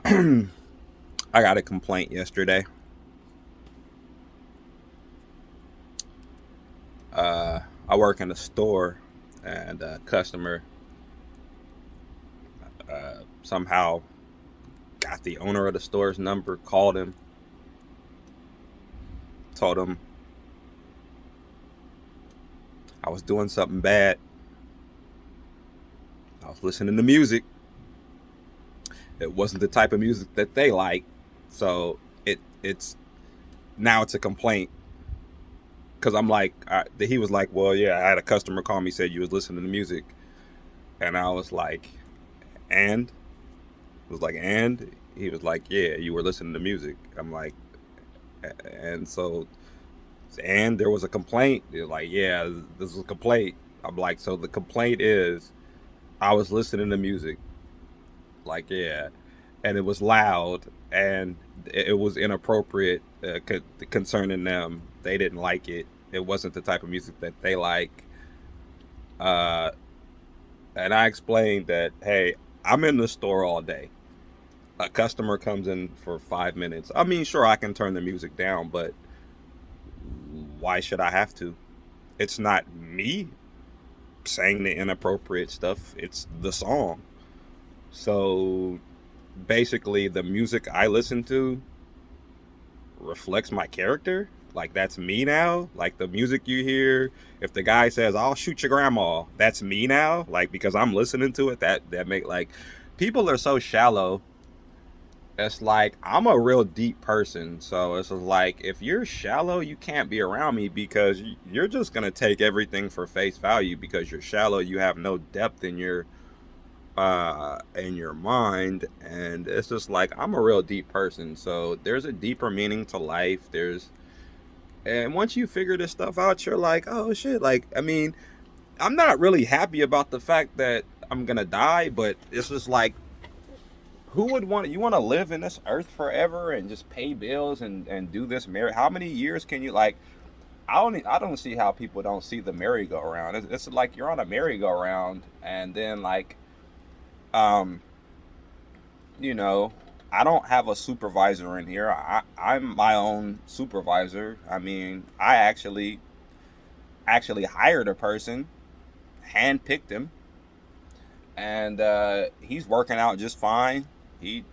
I got a complaint yesterday. I work in a store, and a customer somehow got the owner of the store's number, called him, told him I was doing something bad. I was listening to music. It wasn't the type of music that they like, so it's now it's a complaint because I'm like, he was like, well, yeah, I had a customer call me, said you was listening to music, and I was like, and was like, and he was like, yeah, you were listening to music. I'm like, and so, and there was a complaint. They're like, yeah, this is a complaint. I'm like, so the complaint is I was listening to music. Like, yeah, and it was loud and it was inappropriate concerning them. They didn't like it. It wasn't the type of music that they like. Uh, and I explained that, hey, I'm in the store all day. A customer comes in for 5 minutes. I mean, sure, I can turn the music down, but why should I have to? It's not me saying the inappropriate stuff, it's the song. So basically, the music I listen to reflects my character. Like, that's me now. Like, the music you hear, if the guy says, I'll shoot your grandma, that's me now. Like, because I'm listening to it, that make like, people are so shallow. It's like I'm a real deep person, so it's like if you're shallow, you can't be around me because you're just gonna take everything for face value because you're shallow. You have no depth in your mind, and it's just like I'm a real deep person. So there's a deeper meaning to life. And once you figure this stuff out, you're like, oh shit. Like, I mean, I'm not really happy about the fact that I'm gonna die, but it's just like, who would want to live in this earth forever and just pay bills and do this merry? How many years can you, like? I don't see how people don't see the merry-go-round. It's like you're on a merry-go-round, and then like, um you know, I don't have a supervisor in here. I'm my own supervisor. I mean, I actually hired a person, handpicked him, and he's working out just fine. He,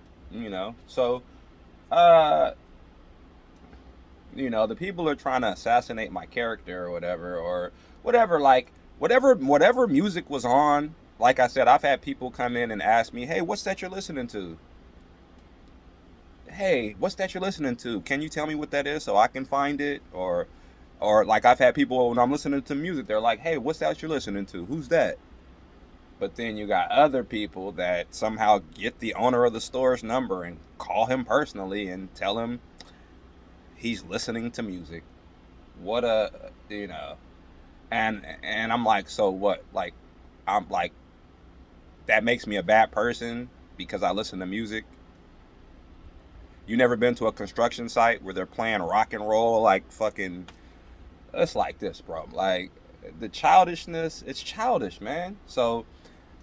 so uh the people are trying to assassinate my character or whatever, like, whatever music was on. Like I said, I've had people come in and ask me, hey, what's that you're listening to? Hey, what's that you're listening to? Can you tell me what that is so I can find it? Or like, I've had people, when I'm listening to music, they're like, hey, what's that you're listening to? Who's that? But then you got other people that somehow get the owner of the store's number and call him personally and tell him he's listening to music. What a, and I'm like, so what? Like, I'm like, that makes me a bad person because I listen to music. You never been to a construction site where they're playing rock and roll, like fucking? It's like this, bro. Like, the childishness, it's childish, man. So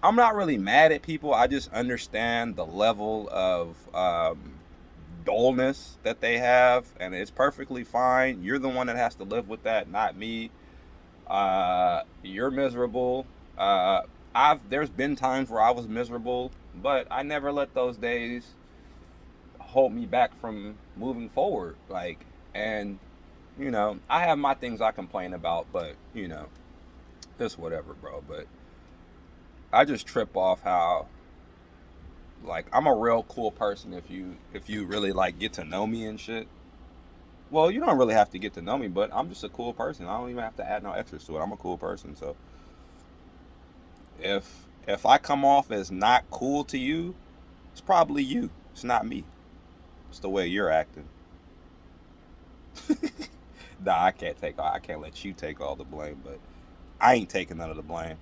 I'm not really mad at people. I just understand the level of dullness that they have, and it's perfectly fine. You're the one that has to live with that, not me. You're miserable. Uh, there's been times where I was miserable, but I never let those days hold me back from moving forward. Like, and I have my things I complain about, but it's whatever, bro. But I just trip off how, like, I'm a real cool person if you really like get to know me and shit. Well, you don't really have to get to know me, but I'm just a cool person. I don't even have to add no extras to it. I'm a cool person, so if I come off as not cool to you, it's probably you. It's not me. It's the way you're acting. Nah, I can't let you take all the blame, but I ain't taking none of the blame.